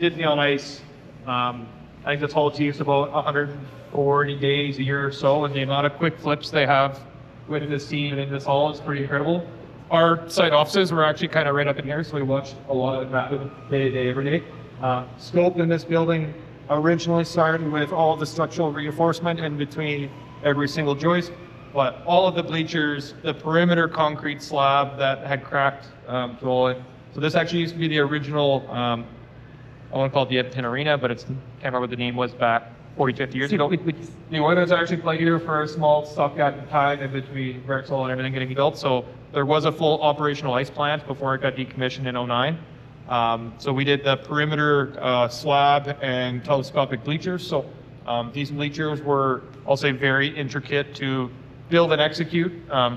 Disney on Ice. I think the tall team's about 140 days a year or so, and the amount of quick flips they have with this team and in this hall is pretty incredible. Our site offices were actually kind of right up in here, so we watched a lot of that day to day, every day. Scope in this building originally started with all the structural reinforcement in between every single joist, but all of the bleachers, the perimeter concrete slab that had cracked to all in. So this actually used to be the original, I want to call it the Edmonton Arena, but can't remember what the name was back 40, 50 years ago. The Oilers actually played here for a small stopgap time in between Rexall and everything getting built. So there was a full operational ice plant before it got decommissioned in 09. So we did the perimeter slab and telescopic bleachers. So these bleachers were, I'll say, very intricate to build and execute.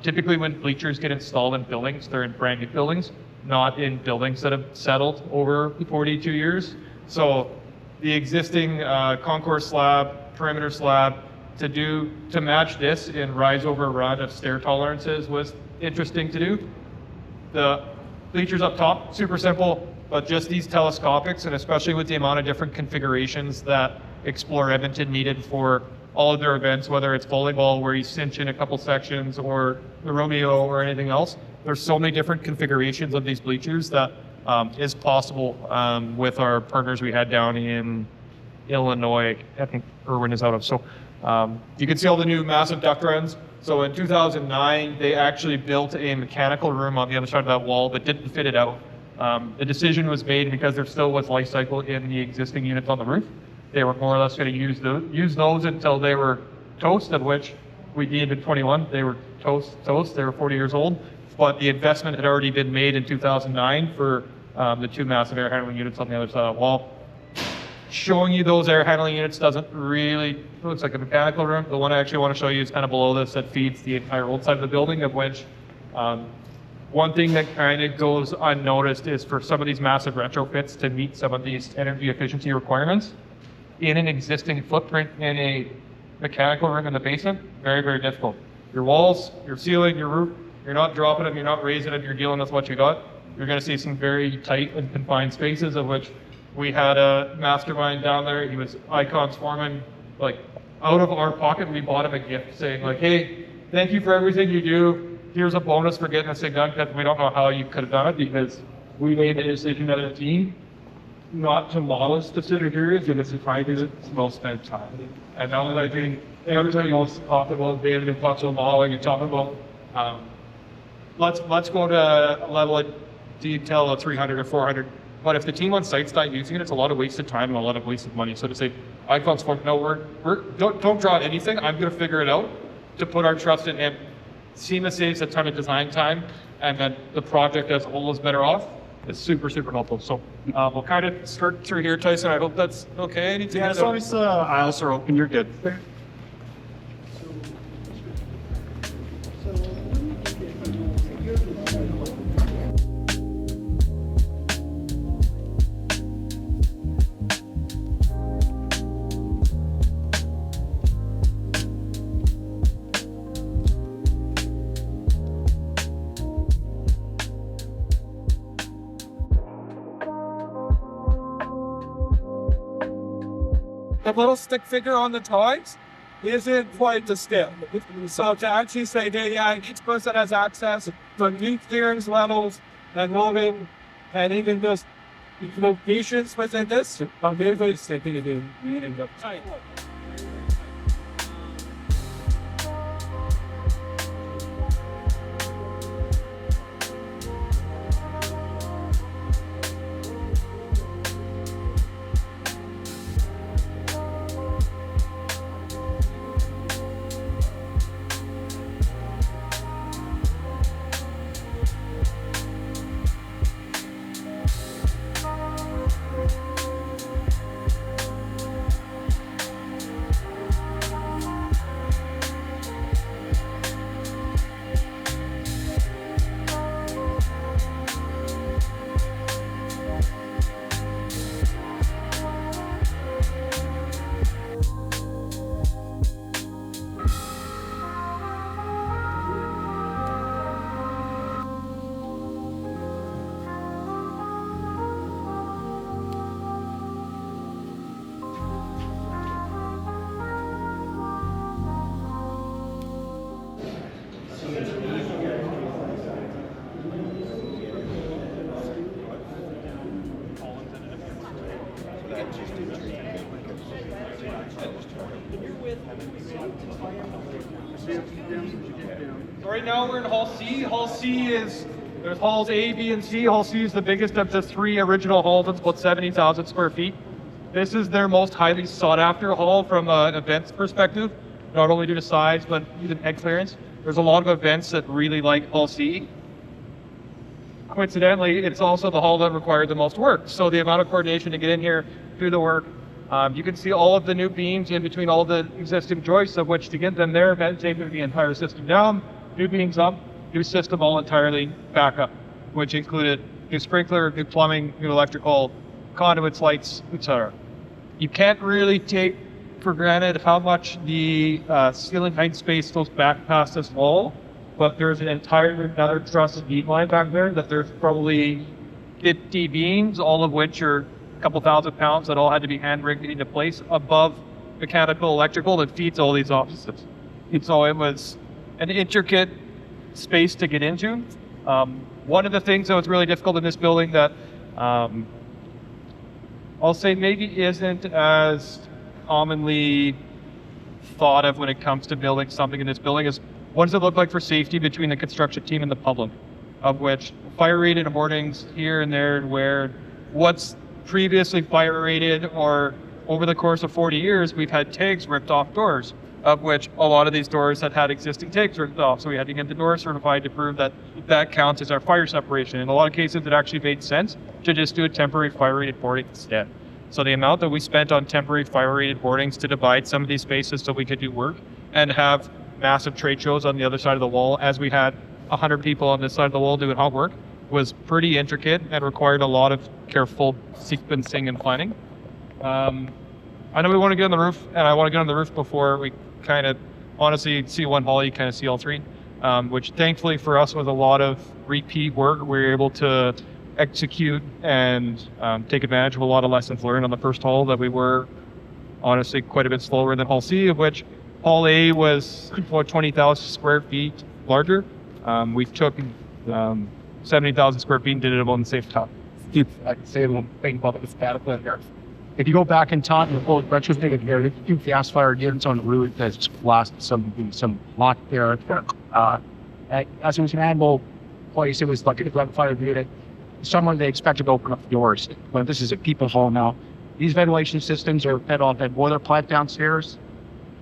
Typically when bleachers get installed in buildings, they're in brand new buildings, not in buildings that have settled over 42 years. So the existing concourse slab, perimeter slab, to match this in rise over run of stair tolerances was interesting to do. The bleachers up top, super simple, but just these telescopics, and especially with the amount of different configurations that Explore Edmonton needed for all of their events, whether it's volleyball where you cinch in a couple sections or the rodeo or anything else, there's so many different configurations of these bleachers that is possible with our partners we had down in Illinois. I think Irwin is out of. So you can see all the new massive duct runs. So in 2009, they actually built a mechanical room on the other side of that wall, but didn't fit it out. The decision was made because there still was life cycle in the existing units on the roof. They were more or less going to use those until they were toast, of which we deemed in 21. They were toast. They were 40 years old, but the investment had already been made in 2009 for the two massive air handling units on the other side of the wall. Showing you those air handling units doesn't really, looks like a mechanical room. The one I actually want to show you is kind of below this that feeds the entire old side of the building, of which one thing that kind of goes unnoticed is for some of these massive retrofits to meet some of these energy efficiency requirements in an existing footprint in a mechanical room in the basement, very, very difficult. Your walls, your ceiling, your roof, you're not dropping them, you're not raising them, you're dealing with what you got. You're going to see some very tight and confined spaces, of which we had a mastermind down there. He was Icon's foreman. Like, out of our pocket, we bought him a gift saying, like, hey, thank you for everything you do. Here's a bonus for getting this thing done, because we don't know how you could have done it, because we made the decision as a team not to model specific areas, because if I did it, it's well spent time. And now that I think everybody else talked about data and functional modeling and talking about, let's go to a level of detail of 300 or 400. But if the team on site's not using it, it's a lot of wasted time and a lot of wasted money. So to say, Icon's for no, don't draw anything. I'm going to figure it out to put our trust in him. SEMA saves a ton of design time, and then the project as a whole is better off. It's super, super helpful. So we'll kind of skirt through here, Tyson. I hope that's okay. Anything? Yeah, as long as the aisles are open, you're good. The little stick figure on the toys isn't quite the scale. So to actually say, hey, yeah, each person has access to new clearance levels and moving, and even just locations within this, I'm very, very sticky to do. right now we're in Hall C. Hall C there's halls A, B, and C. Hall C is the biggest of the 3 original halls. It's about 70,000 square feet. This is their most highly sought after hall from an events perspective, not only due to size, but even head clearance. There's a lot of events that really like Hall C. Coincidentally, it's also the hall that required the most work. So the amount of coordination to get in here, do the work. You can see all of the new beams in between all the existing joists, of which to get them there meant taking the entire system down, new beams up, new system all entirely back up, which included new sprinkler, new plumbing, new electrical, conduits, lights, etc. You can't really take for granted how much the ceiling height space goes back past this wall, but there's another truss beam line back there that there's probably 50 beams, all of which are a couple thousand pounds that all had to be hand rigged into place above mechanical, electrical that feeds all these offices. And so it was an intricate space to get into. One of the things that was really difficult in this building that I'll say maybe isn't as commonly thought of when it comes to building something in this building is what does it look like for safety between the construction team and the public, of which fire rated hoardings here and there and where what's previously fire rated, or over the course of 40 years we've had tags ripped off doors, of which a lot of these doors had existing tags ripped off, so we had to get the door certified to prove that that counts as our fire separation. In a lot of cases it actually made sense to just do a temporary fire rated boarding instead. So the amount that we spent on temporary fire rated boardings to divide some of these spaces so we could do work and have massive trade shows on the other side of the wall, as we had 100 people on this side of the wall doing hot work, was pretty intricate and required a lot of careful sequencing and planning. I know we want to get on the roof, and I want to get on the roof before we kind of honestly see one hall, you kind of see all 3, which thankfully for us was a lot of repeat work. We were able to execute and take advantage of a lot of lessons learned on the first hall that we were honestly quite a bit slower than Hall C, of which Hall A was about 20,000 square feet larger. We took 70,000 square feet and did it about in the same time. I can say one thing about this catapult here. If you go back in time, the whole retrofit here, the 2 gas fire units on the roof that's lost some lock there. As it was an annual place, it was like a fire unit. Someone they expected to open up the doors. But this is a people hall now. These ventilation systems are fed off that boiler plant downstairs.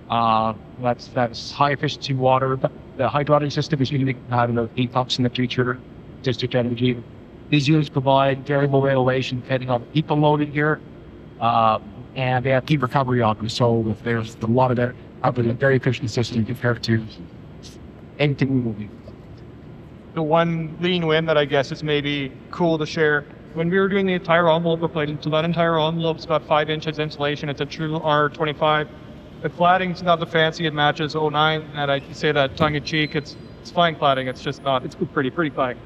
That's high efficiency water. The hydraulic system is unique out of heat pumps in the future, district energy. These units provide variable ventilation depending on the people loaded here. And they have heat recovery on them. So there's a lot of that up in a very efficient system compared to anything we will do. The one lean win that I guess is maybe cool to share, when we were doing the entire envelope replacement, so that entire envelope's about 5 inches insulation. It's a true R25. The cladding's not the fancy, it matches 09, and I say that tongue in cheek, it's fine cladding, it's just not, it's pretty fine.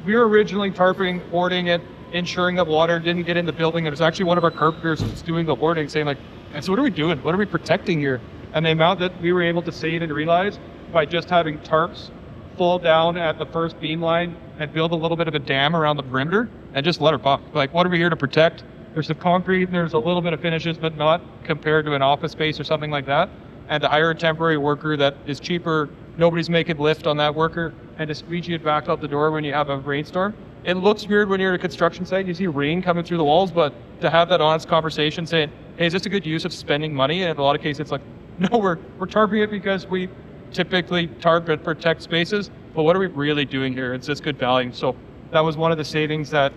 We were originally tarping, boarding it, ensuring that water didn't get in the building. It was actually one of our carpenters who was doing the boarding saying like, so what are we doing? What are we protecting here? And the amount that we were able to save and realize by just having tarps fall down at the first beam line and build a little bit of a dam around the perimeter and just let her buck. Like, what are we here to protect? There's the concrete, there's a little bit of finishes, but not compared to an office space or something like that. And to hire a temporary worker that is cheaper, nobody's making lift on that worker, and to squeegee it back out the door when you have a rainstorm. It looks weird when you're at a construction site, you see rain coming through the walls, but to have that honest conversation saying, hey, is this a good use of spending money? And in a lot of cases, it's like, no, we're tarping it because we typically tarp and protect spaces, but what are we really doing here? It's just good value. So that was one of the savings that,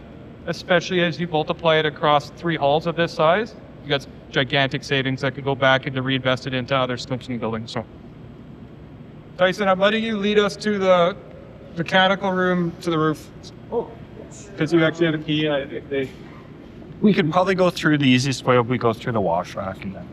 especially as you multiply it across 3 halls of this size, you got gigantic savings that could go back into reinvested into other functioning buildings. So Tyson, I'm letting you lead us to the mechanical room to the roof. Oh, because you actually have a key. We could probably go through the easiest way if we go through the wash rack and then.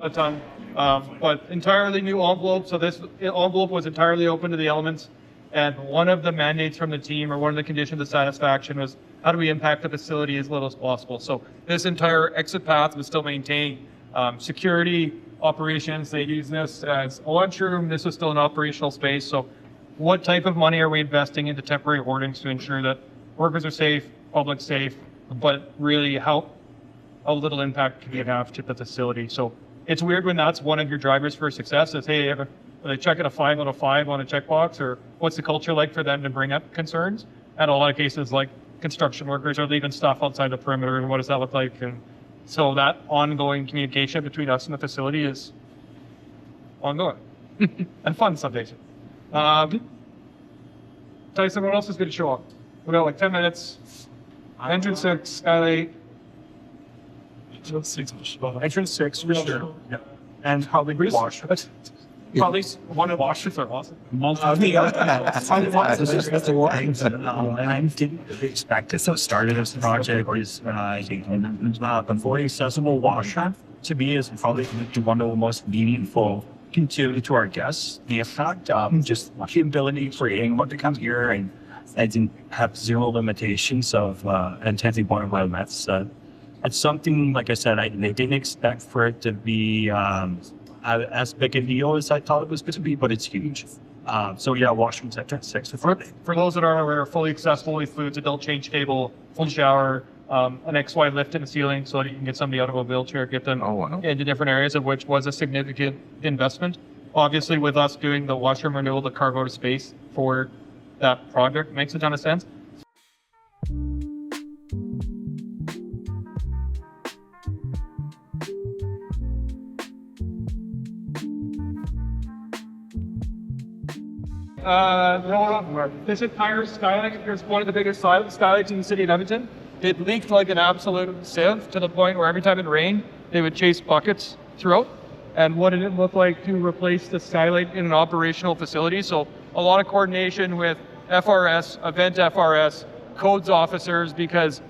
A ton, but entirely new envelope. So this envelope was entirely open to the elements. And one of the mandates from the team, or one of the conditions of satisfaction, was how do we impact the facility as little as possible? So this entire exit path was still maintained. Security operations, they use this as a lunchroom. This was still an operational space. So what type of money are we investing into temporary hoardings to ensure that workers are safe, public's safe, but really how little impact can you have to the facility? So it's weird when that's one of your drivers for success is, hey, are they checking a 5 out of 5 on a checkbox, or what's the culture like for them to bring up concerns? And a lot of cases, like construction workers are leaving stuff outside the perimeter, and what does that look like? And so that ongoing communication between us and the facility is ongoing and fun some days. Tyson, what else is going to show up? We got like 10 minutes. Entrance 6, skylight. Entrance 6, for sure. Yeah. And how they wash. Probably one of the washers are awesome. I didn't expect it. So started this project is the fully accessible washer to me is probably one of the most meaningful to our guests. The fact just the ability for anyone to come here and didn't have zero limitations of intensity point limits. It's something, like I said, they didn't expect for it to be as big a deal as I thought it was going to be, but it's huge. So yeah, washrooms at 6. For those that aren't aware, fully accessible includes adult change table, full shower, an XY lift in the ceiling so that you can get somebody out of a wheelchair, get them into different areas, of which was a significant investment. Obviously, with us doing the washroom renewal, the cargo to space for that project makes a ton of sense. This entire skylight is one of the biggest skylights in the city of Edmonton. It leaked like an absolute sieve to the point where every time it rained, they would chase buckets throughout. And what did it look like to replace the skylight in an operational facility? So a lot of coordination with FRS, Event FRS, codes officers, because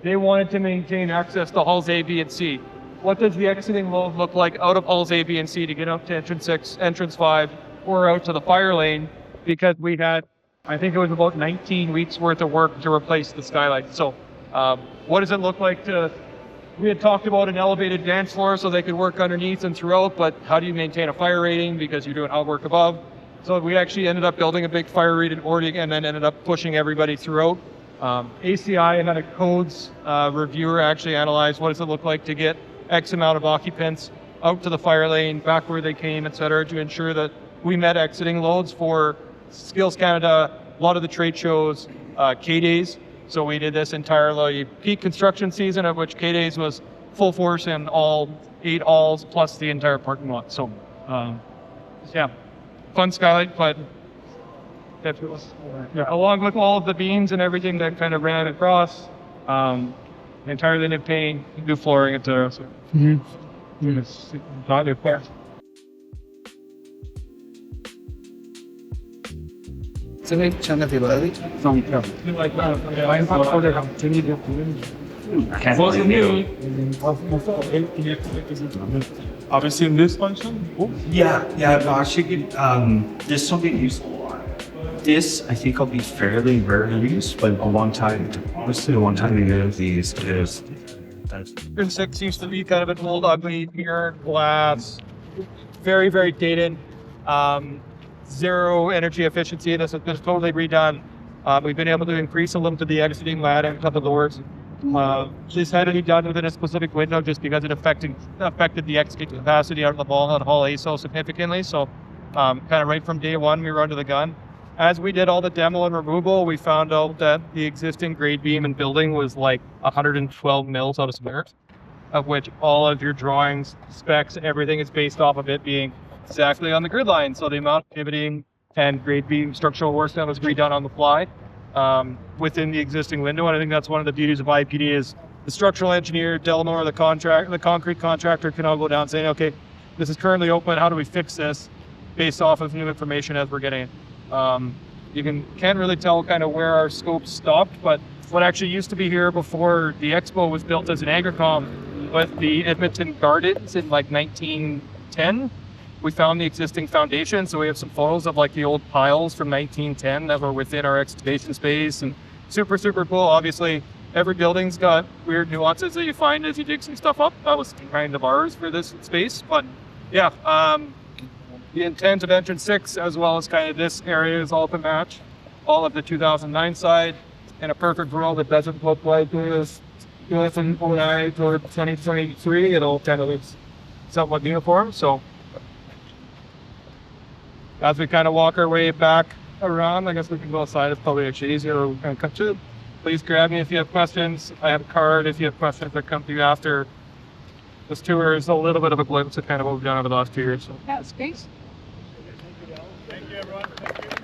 they wanted to maintain access to halls A, B, and C. What does the exiting load look like out of halls A, B, and C to get up to entrance 6, entrance 5, or out to the fire lane? Because we had, I think it was about 19 weeks worth of work to replace the skylight. So what does it look like we had talked about an elevated dance floor so they could work underneath and throughout, but how do you maintain a fire rating because you're doing outwork above? So we actually ended up building a big fire rated boarding and then ended up pushing everybody throughout. ACI had a codes reviewer actually analyze what does it look like to get X amount of occupants out to the fire lane, back where they came, et cetera, to ensure that we met exiting loads for Skills Canada, a lot of the trade shows, K-Days. So we did this entirely peak construction season, of which K-Days was full force in all 8 halls plus the entire parking lot. So, yeah, fun skylight, but along with all of the beams and everything that kind of ran across, entirely new paint, new flooring, etc. So, it's not new flooring. Obviously, in this function, Yeah, no, actually, there's something useful. This, I think, will be fairly rarely used, but a one time, obviously, a one time these is that's Section 6 used to be kind of an old, ugly mirror glass, very, very dated, zero energy efficiency. This has been totally redone. We've been able to increase a little bit the exiting ladder and a couple doors. This had to be done within a specific window just because it affected the exit capacity out of the mall on Hall A so significantly. So kind of right from day one, we were under the gun. As we did all the demo and removal, we found out that the existing grade beam and building was like 112 mils out of square, of which all of your drawings, specs, everything is based off of it being exactly on the grid line. So the amount of pivoting and grade beam structural work that was redone on the fly within the existing window. And I think that's one of the beauties of IPD is the structural engineer, Delnor, the concrete contractor can all go down saying, okay, this is currently open. How do we fix this based off of new information as we're getting it? You can't really tell kind of where our scope stopped, but what actually used to be here before the expo was built as an agricom with the Edmonton Gardens in like 1910. We found the existing foundation, so we have some photos of like the old piles from 1910 that were within our excavation space, and super, super cool. Obviously, every building's got weird nuances that you find as you dig some stuff up. That was kind of ours for this space, but yeah, the intent of entrance 6, as well as kind of this area, is all to match all of the 2009 side. In a perfect world, it doesn't look like this 2009 to 2023. It all kind of looks somewhat uniform. So as we kind of walk our way back around, I guess we can go outside. It's probably actually easier. We can come to. Please grab me if you have questions. I have a card if you have questions that come to you after. This tour is a little bit of a glimpse of kind of what we've done over the last 2 years. So. Yeah, space. Thank you, everyone. Thank you.